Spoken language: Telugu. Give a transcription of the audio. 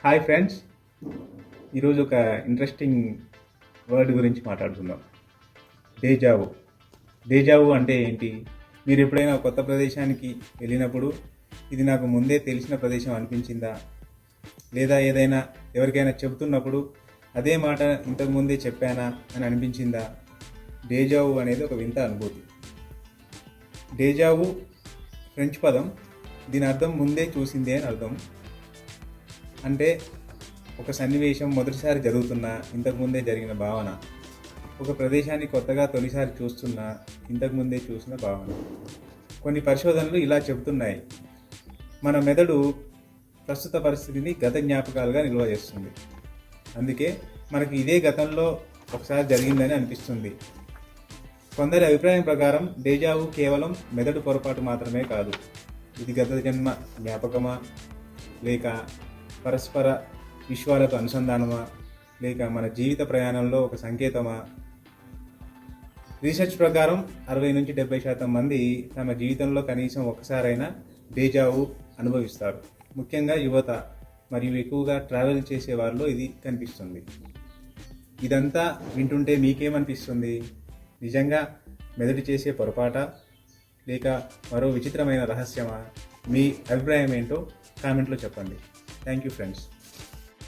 హాయ్ ఫ్రెండ్స్, ఈరోజు ఒక ఇంట్రెస్టింగ్ వర్డ్ గురించి మాట్లాడుకుందాం. డేజావు. డేజావు అంటే ఏంటి? మీరు ఎప్పుడైనా కొత్త ప్రదేశానికి వెళ్ళినప్పుడు ఇది నాకు ముందే తెలిసిన ప్రదేశం అనిపించిందా? లేదా ఏదైనా ఎవరికైనా చెబుతున్నప్పుడు అదే మాట ఇంతకు ముందే చెప్పానా అని అనిపించిందా? డేజావు అనేది ఒక వింత అనుభూతి. డేజావు ఫ్రెంచ్ పదం. దీని అర్థం ముందే చూసిందే అని అర్థం. అంటే ఒక సన్నివేశం మొదటిసారి జరుగుతున్నా ఇంతకుముందే జరిగిన భావన. ఒక ప్రదేశాన్ని కొత్తగా తొలిసారి చూస్తున్నా ఇంతకుముందే చూసిన భావన. కొన్ని పరిశోధనలు ఇలా చెబుతున్నాయి. మన మెదడు ప్రస్తుత పరిస్థితిని గత జ్ఞాపకాలుగా నిల్వ చేస్తుంది. అందుకే మనకి ఇదే గతంలో ఒకసారి జరిగిందని అనిపిస్తుంది. కొందరి అభిప్రాయం ప్రకారం డేజావు కేవలం మెదడు పొరపాటు మాత్రమే కాదు. ఇది గత జన్మ జ్ఞాపకమా, లేక పరస్పర విశ్వాలకు అనుసంధానమా, లేక మన జీవిత ప్రయాణంలో ఒక సంకేతమా? రీసెర్చ్ ప్రకారం 60-70% మంది తమ జీవితంలో కనీసం ఒక్కసారైనా డేజావు అనుభవిస్తారు. ముఖ్యంగా యువత మరియు ఎక్కువగా ట్రావెల్ చేసే వారిలో ఇది కనిపిస్తుంది. ఇదంతా వింటుంటే మీకేమనిపిస్తుంది? నిజంగా మెదడు చేసే పొరపాట, లేక మరో విచిత్రమైన రహస్యమా? మీ అభిప్రాయం ఏంటో కామెంట్లో చెప్పండి. Thank you friends.